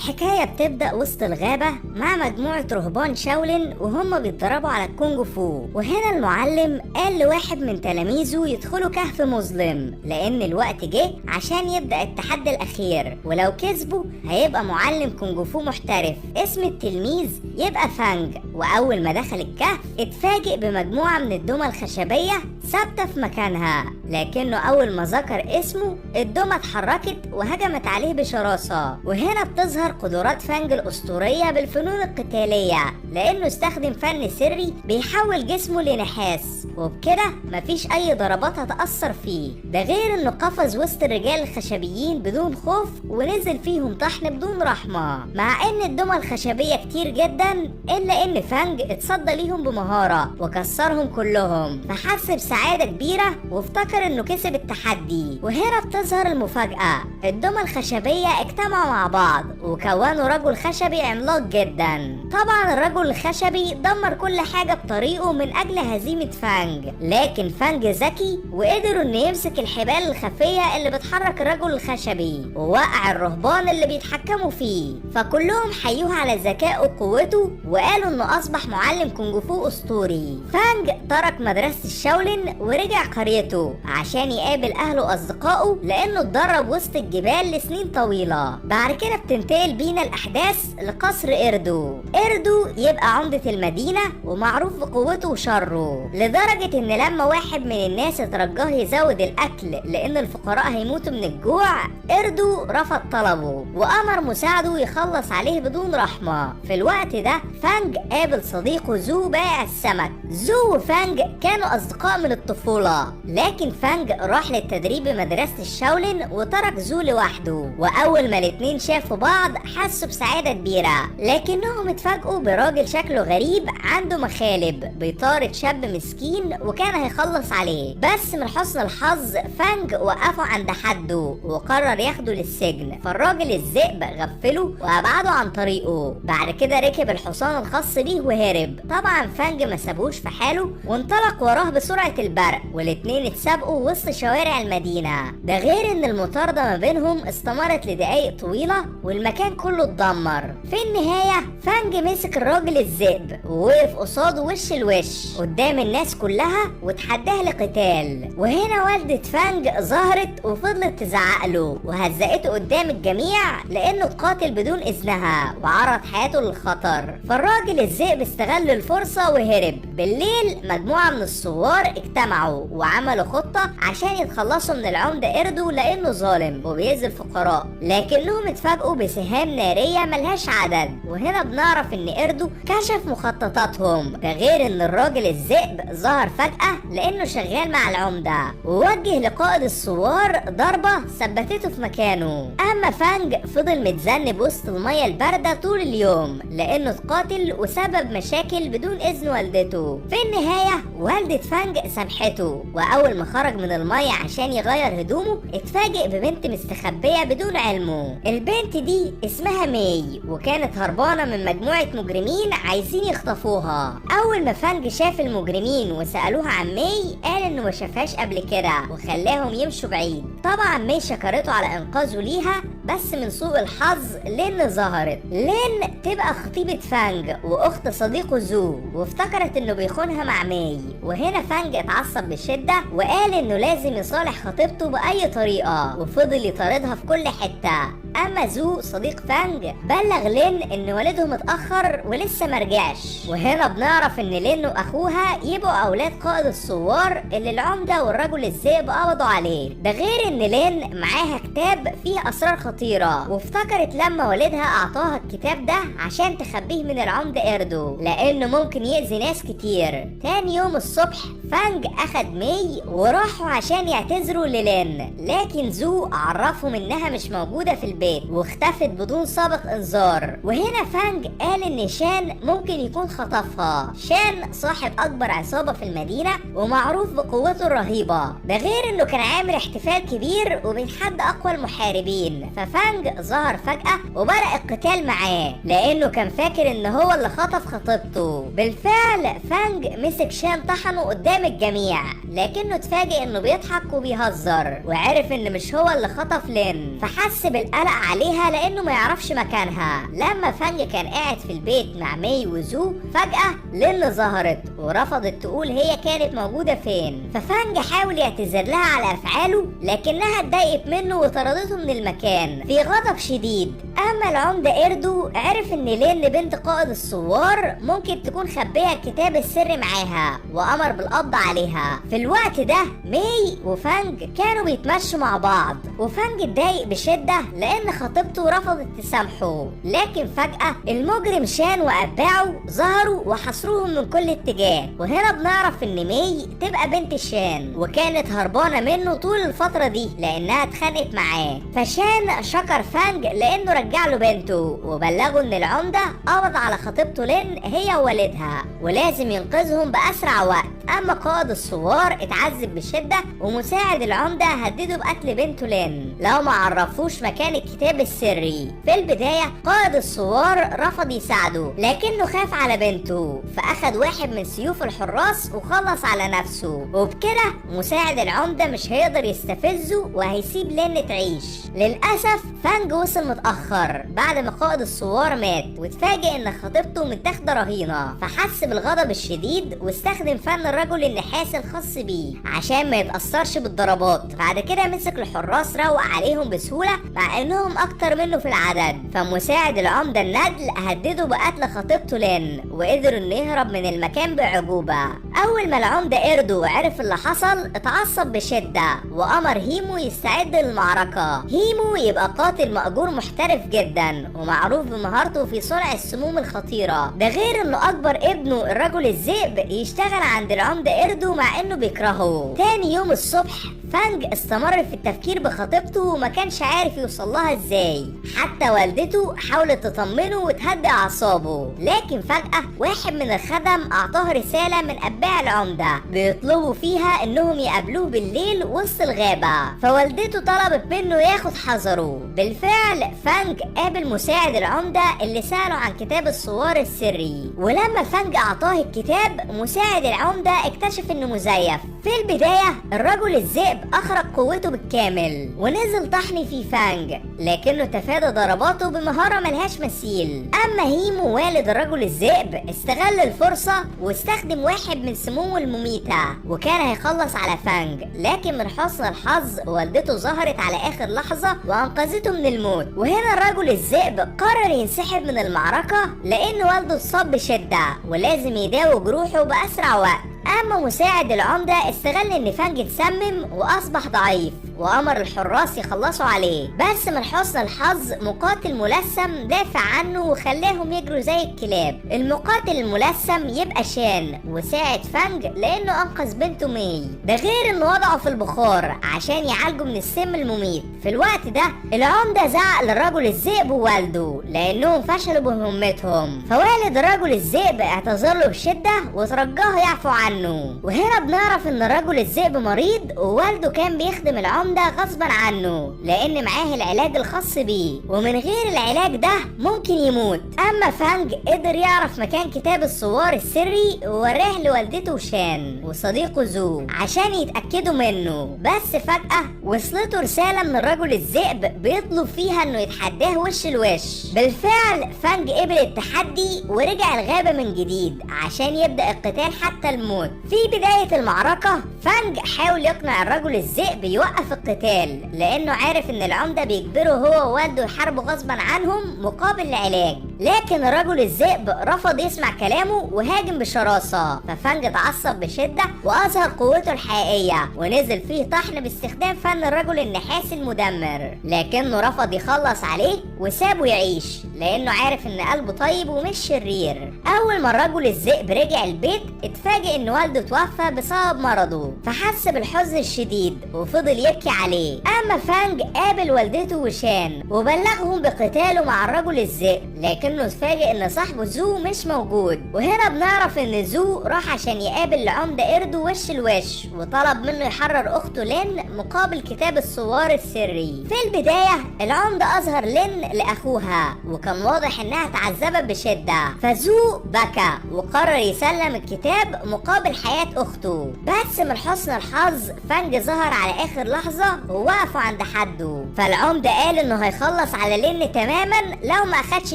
حكاية بتبدأ وسط الغابة مع مجموعة رهبان شاولين وهم بيتدربوا على الكونج فو. وهنا المعلم قال لواحد من تلاميذه يدخلوا كهف مظلم لأن الوقت جه عشان يبدأ التحدي الأخير، ولو كسبوا هيبقى معلم كونج فو محترف. اسم التلميذ يبقى فانج. وأول ما دخل الكهف اتفاجئ بمجموعة من الدمى الخشبية ثابتة في مكانها، لكنه أول ما ذكر اسمه الدمى اتحركت وهجمت عليه بشراسة. وهنا بتظهر قدرات فانج الأسطورية بالفنون القتالية، لأنه استخدم فن سري بيحول جسمه لنحاس، وبكده مفيش أي ضربات هتأثر فيه. ده غير إنه قفز وسط الرجال الخشبيين بدون خوف ونزل فيهم طحن بدون رحمة، مع إن الدمى الخشبية كتير جدا إلا إن فانج اتصدى ليهم بمهارة وكسرهم كلهم، فحس بسعادة كبيرة وافتكر إنه كسب التحدي. وهنا بتظهر المفاجأة، الدمى الخشبية اجتمعوا مع بعض وكونوا رجل خشبي عملاق جدا. طبعا الرجل الخشبي دمر كل حاجة بطريقه من أجل هزيمة فانج، لكن فانج ذكي وقدروا إنه يمسك الحبال الخفية اللي بتحرك الرجل الخشبي ووقع الرهبان اللي بيتحكموا فيه، فكلهم حيوه على ذكائه وقوته وقالوا إنه أصبح معلم كونج فو أسطوري. فانج ترك مدرسة الشاولين ورجع قريته عشان يقابل أهله وأصدقائه لأنه اتدرب وسط الجبال لسنين طويلة. بعد كده بتنتقل بينا الأحداث لقصر إردو. إردو يبقى عمدة المدينة ومعروف بقوته وشره، لدرجة إن لما واحد من الناس اترجاه يزود الأكل لأن الفقراء هيموتوا من الجوع، إردو رفض طلبه وأمر مساعده يخلص عليه بدون رحمة. في الوقت ده فانج قابل صديقه زو بائع السمك. زو وفانج كانوا أصدقاء من الطفولة، لكن فانج راح للتدريب بمدرسة الشاولين وترك زو لوحده. وأول ما الاتنين شافوا بعض حسوا بسعادة كبيرة، لكنهم اتفاجئوا براجل شكله غريب عنده مخالب بيطارد شاب مسكين وكان هيخلص عليه، بس من حسن الحظ فانج وقفه عند حده وقرر ياخده للسجن. فالراجل الذئب غفله وأبعده عن طريقه. بعد كده ركب الحصان الخاص بيه وهرب. طبعا فانج ما سابوش في حاله وانطلق وراه بسرعة البرق، والاتنين اتسابقوا وسط شوارع المدينة. ده غير ان المطاردة ما بينهم استمرت لدقايق طويلة والمكان كله اتدمر. في النهاية فانج مسك الراجل الذئب ووقف قصاده وش لوش قدام الناس كلها وتحداه لقتال. وهنا والدة فانج ظهرت وفضلت تزعقله وهزقته قدام الجميع لانه قاتل بدون اذنها وعرض حياته للخطر. فالراجل الذئب استغل الفرصة وهرب. بالليل مجموعة من الثوار اجتمعوا وعملوا خطة عشان يتخلصوا من العمدة إردو لانه ظالم وبيأذي الفقراء، لكنهم اتفاجئوا بسهام نارية ملهاش عدد. وهنا بنعرف ان إردو كشف مخططاتهم. ده غير ان الراجل الذئب ظهر فجأة لانه شغال مع العمدة ووجه لقائد الثوار ضربة ثبتته في مكانه. اما فانج فضل متذنب وسط المية الباردة طول اليوم لانه اتقاتل وسبب مشاكل بدون اذن والدته. في النهاية والدة فانج سامحته، واول ما خرج من المية عشان يغير هدومه اتفاجئ ببنت مستخبية بدون علمه. البنت دي اسمها ماي وكانت هربانة من مجموعة مجرمين عايزين يخطفوها. اول ما فانج شاف المجرمين وسألوها عن ماي قال انه ما شافهاش قبل كده وخلاهم يمشوا بعيد. طبعا ماي شكرته على انقاذه ليها، بس من سوء الحظ لين ظهرت. لين تبقى خطيبة فانج واخت صديقه زو وافتكرت انه بيخونها مع ماي. وهنا فانج اتعصب بشدة وقال انه لازم يصالح خطيبته بأي طريقة وفضل يطاردها في كل حتة. اما زو صديق فانج بلغ لين ان والدهم اتأخر ولسه مرجعش. وهنا بنعرف ان لين واخوها يبقوا اولاد قائد الثوار اللي العمدة والرجل الذئب قبضوا عليه. ده غير ان لين معاها كتاب فيه اسرار خطيرة وافتكرت لما والدها اعطاها الكتاب ده عشان تخبيه من العمدة إردو لانه ممكن يأذي ناس كتير. تاني يوم الصبح فانج اخد ماي وراحوا عشان يعتذروا للين، لكن زو عرفهم انها مش موجودة في البيت واختفت بدون سابق انذار. وهنا فانج قال ان شان ممكن يكون خطفها. شان صاحب اكبر عصابة في المدينة ومعروف بقوته الرهيبة. ده غير انه كان عامل احتفال كبير وبيتحدى اقوى المحاربين. ففانج ظهر فجأة وبدأ القتال معاه لانه كان فاكر ان هو اللي خطف خطيبته. بالفعل فانج مسك شان طحنه قدام قدام الجميع، لكنه اتفاجئ انه بيضحك وبيهزر، وعرف ان مش هو اللي خطف لين، فحس بالقلق عليها لانه ما يعرفش مكانها. لما فانج كان قاعد في البيت مع مي وزو، فجأة لين ظهرت ورفضت تقول هي كانت موجودة فين. ففانج حاول يعتذر لها على افعاله، لكنها اتضايقت منه وطردته من المكان في غضب شديد. اما العمدة ايردو عرف ان لين بنت قائد الثوار ممكن تكون خبية الكتاب السري معاها، وامر بالقبض عليها. في الوقت ده مي وفانج كانوا بيتمشوا مع بعض، وفانج اتضايق بشدة لان خطيبته رفضت تسامحه. لكن فجأة المجرم شان واتباعه ظهروا وحصروهم من كل اتجاه. وهنا بنعرف ان مي تبقى بنت شان، وكانت هربانة منه طول الفترة دي لانها اتخانقت معاه. فشان شكر فانج لانه رجع له بنته، وبلغه ان العمدة قبض على خطيبته لين هي ووالدها، ولازم ينقذهم باسرع وقت. اما قائد الثوار اتعذب بشدة، ومساعد العمدة هدده بقتل بنته لين لو ما عرفوش مكان الكتاب السري. في البداية قائد الثوار رفض يساعده، لكنه خاف على بنته، فاخد واحد من سيوف الحراس وخلص على نفسه. وبكده مساعد العمدة مش هيقدر يستفزه وهيسيب لين تعيش. للأسف فانج وصل متأخر بعد ما قائد الثوار مات، واتفاجئ ان خطيبته متاخدة رهينة، فحس بالغضب الشديد واستخدم فن الرجل النحاس الخاص بيه عشان ما يتأثرش بالضربات. بعد كده مسك الحراس روق عليهم بسهولة مع انهم اكتر منه في العدد. فمساعد العمدة الندل هدده بقتل خطيبته لين، وقدر انه يهرب من المكان بعجوبة. اول ما العمدة ايردو عرف اللي حصل اتعصب بشدة، وامر هيمو يستعد للمعركة. هيمو يبقى قاتل مأجور محترف جدا ومعروف بمهارته في صنع السموم الخطيرة، ده غير انه اكبر ابنه الرجل الذئب يشتغل عند العمدة ايردو مع انه بيكرهه. تاني يوم الصبح فانج استمر في التفكير بخطيبته وما كانش عارف يوصل لها ازاي، حتى والدته حاولت تطمنه وتهدي اعصابه. لكن فجأة واحد من الخدم اعطاه رسالة من اتباع العمدة بيطلبوا فيها انهم يقابلوه بالليل وسط الغابة، فوالدته طلبت منه ياخد حذره. بالفعل فانج قابل مساعد العمدة اللي سأله عن كتاب الثوار السري، ولما فانج اعطاه الكتاب مساعد العمدة اكتشف انه مزيف. في البداية الرجل الذئب اخرج قوته بالكامل ونزل طحن في فانج، لكنه تفادى ضرباته بمهارة ملهاش مثيل. اما هيمو والد الرجل الذئب استغل الفرصة واستخدم واحد من سمومه المميتة، وكان هيخلص على فانج، لكن من حسن الحظ والدته ظهرت على اخر لحظة وانقذته من الموت. وهنا الرجل الذئب قرر ينسحب من المعركة لان والده اتصاب بشدة ولازم يداوي جروحه باسرع وقت. اما مساعد العمدة استغل ان فانج اتسمم واصبح ضعيف، وامر الحراس يخلصوا عليه، بس من حسن الحظ مقاتل ملثم دافع عنه وخلاهم يجروا زي الكلاب. المقاتل الملثم يبقى شان وساعد فانج لانه انقذ بنته مي، ده غير انه وضعه في البخار عشان يعالجه من السم المميت. في الوقت ده العمدة زعق للرجل الذئب ووالده لانهم فشلوا بمهمتهم، فوالد الرجل الذئب اعتذر له بشدة وترجاه يعفو عنه. وهنا بنعرف ان الرجل الذئب مريض ووالده كان بيخدم العمدة غصبا عنه لان معاه العلاج الخاص بيه، ومن غير العلاج ده ممكن يموت. اما فانج قدر يعرف مكان كتاب الثوار السري ووراه لوالدته شان وصديقه زو عشان يتأكدوا منه. بس فجأة وصلته رسالة من الرجل الذئب بيطلب فيها انه يتحداه وش لوش. بالفعل فانج قبل التحدي ورجع الغابة من جديد عشان يبدأ القتال حتى الموت. في بداية المعركة فانج حاول يقنع الرجل الذئب يوقف القتال لانه عارف ان العمدة بيجبره هو ووالده يحاربوا غصبا عنهم مقابل العلاج، لكن الرجل الذئب رفض يسمع كلامه وهاجم بشراسة. ففانج اتعصب بشدة واظهر قوته الحقيقية ونزل فيه طحن باستخدام فن الرجل النحاسي المدمر، لكنه رفض يخلص عليه وسابه يعيش لانه عارف ان قلبه طيب ومش شرير. اول ما الرجل الذئب رجع البيت اتفاجئ ان والده توفى بسبب مرضه، فحس بالحزن الشديد وفضل يبكي عليه. اما فانج قابل والدته وشان وبلغهم بقتاله مع الرجل الذئب، لكن لكنه اتفاجئ ان صاحبه زو مش موجود. وهنا بنعرف ان زو راح عشان يقابل العمدة ايردو وش لوش، وطلب منه يحرر اخته لين مقابل كتاب الصوار السري. في البداية العمدة اظهر لين لاخوها، وكان واضح انها تعذبت بشدة، فزو بكى وقرر يسلم الكتاب مقابل حياة اخته. بس من حسن الحظ فانج ظهر على اخر لحظة ووقفوا عند حده، فالعمدة قال انه هيخلص على لين تماما لو ما اخدش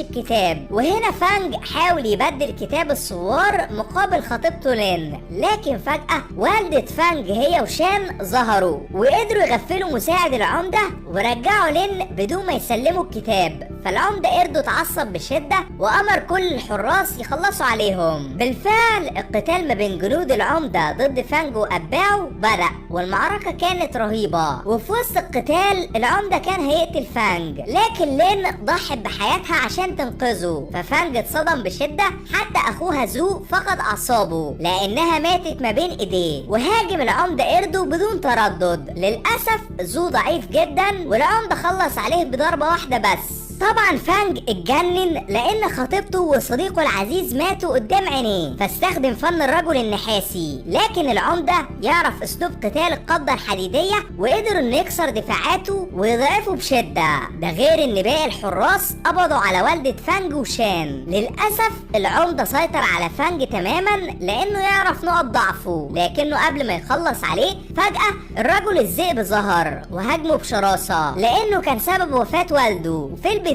الكتاب. وهنا فانج حاول يبدل كتاب الصوار مقابل خطيبته لين، لكن فجأة والدة فانج هي وشان ظهروا وقدروا يغفلوا مساعد العمدة ورجعوا لين بدون ما يسلموا الكتاب. فالعمدة ايردو اتعصب بشدة وامر كل الحراس يخلصوا عليهم. بالفعل القتال ما بين جنود العمدة ضد فانج واتباعه بدأ، والمعركة كانت رهيبة. وفي وسط القتال العمدة كان هيقتل فانج، لكن لين ضحت بحياتها عشان تنقذه، ففانج اتصدم بشدة حتى اخوها زو فقد اعصابه لانها ماتت ما بين ايديه. وهاجم العمدة ايردو بدون تردد. للاسف زو ضعيف جدا والعمدة خلص عليه بضربة واحدة بس. طبعا فانج اتجنن لان خطيبته وصديقه العزيز ماتوا قدام عينيه، فاستخدم فن الرجل النحاسي. لكن العمدة يعرف اسلوب قتال القبضة الحديدية وقدر انه يكسر دفاعاته ويضعفه بشدة. ده غير ان باقي الحراس قبضوا على والدة فانج وشان. للأسف العمدة سيطر على فانج تماما لانه يعرف نقط ضعفه، لكنه قبل ما يخلص عليه فجأة الرجل الذئب ظهر وهاجمه بشراسة لانه كان سبب وفاة والده. في البداية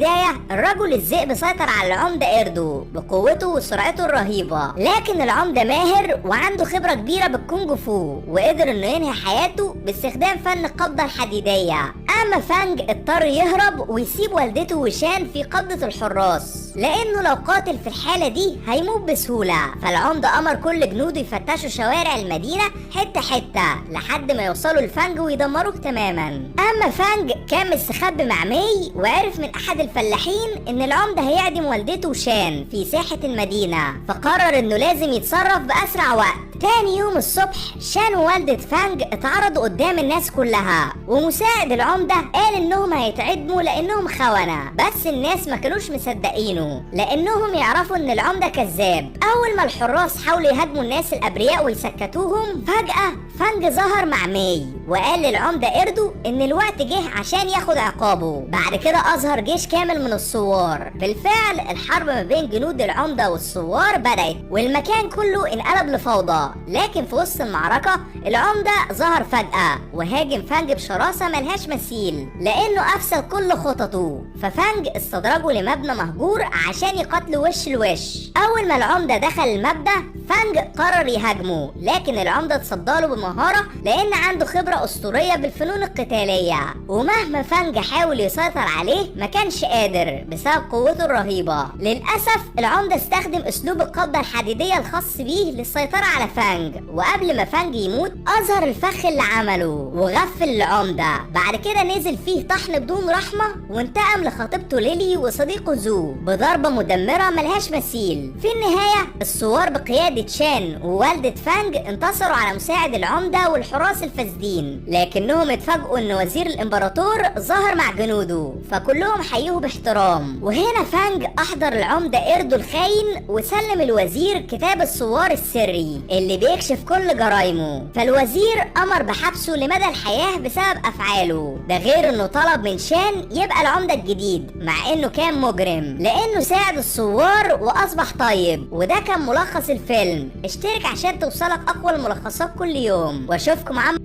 الرجل الذئب سيطر على العمدة ايردو بقوته وسرعته الرهيبة، لكن العمدة ماهر وعنده خبرة كبيرة بالكونج فو وقدر انه ينهي حياته باستخدام فن القبضة الحديدية. اما فانج اضطر يهرب ويسيب والدته وشان في قبضة الحراس لانه لو قاتل في الحالة دي هيموت بسهولة. فالعمدة امر كل جنوده يفتشوا شوارع المدينة حتة حتة لحد ما يوصلوا لفانج ويدمروه تماما. اما فانج كان مستخبي مع مي وعرف من احد الفلاحين ان العمدة هيعدم والدته وشان في ساحة المدينة، فقرر انه لازم يتصرف باسرع وقت. تاني يوم الصبح شان ووالدة فانج اتعرضوا قدام الناس كلها، ومساعد العمدة قال انهم هيتعدموا لانهم خونة، بس الناس ما كانوش مصدقينه لانهم يعرفوا ان العمدة كذاب. اول ما الحراس حاولوا يهاجموا الناس الابرياء ويسكتوهم، فجأة فانج ظهر مع مي وقال للعمدة ايردو ان الوقت جه عشان ياخد عقابه. بعد كده اظهر جيش كامل من الثوار. بالفعل الحرب ما بين جنود العمدة والثوار بدأت والمكان كله انقلب لفوضى. لكن في وسط المعركة العمدة ظهر فجأة وهاجم فانج بشراسة ملهاش مثيل لانه افسد كل خططه. ففانج استدرجه لمبنى مهجور عشان يقتله وش لوش. اول ما العمدة دخل المبنى فانج قرر يهاجمه، لكن العمدة تصداله بمهارة لان عنده خبرة اسطورية بالفنون القتالية، ومهما فانج حاول يسيطر عليه ما كانش قادر بسبب قوته الرهيبة. للأسف العمدة استخدم اسلوب القبضة الحديدية الخاص بيه للسيطرة على فانج، وقبل ما فانج يموت اظهر الفخ اللي عمله وغفل العمدة. بعد كده نزل فيه طحن بدون رحمة وانتقم لخطيبته ليلي وصديقه زو بضربة مدمرة ملهاش مثيل. في النهاية الثوار بقيادة شان ووالدة فانج انتصروا على مساعد العمدة والحراس الفاسدين، لكنهم اتفاجئوا ان وزير الامبراطور ظهر مع جنوده فكلهم حيوه باحترام. وهنا فانج احضر العمدة ايردو الخاين وسلم الوزير كتاب الصوار السري اللي بيكشف كل جرايمه، فالوزير امر بحبسه لمدى الحياة بسبب افعاله. ده غير انه طلب من شان يبقى العمدة الجديد مع انه كان مجرم لانه ساعد الثوار واصبح طيب. وده كان ملخص الفيلم. اشترك عشان توصلك اقوى الملخصات كل يوم، واشوفكم عم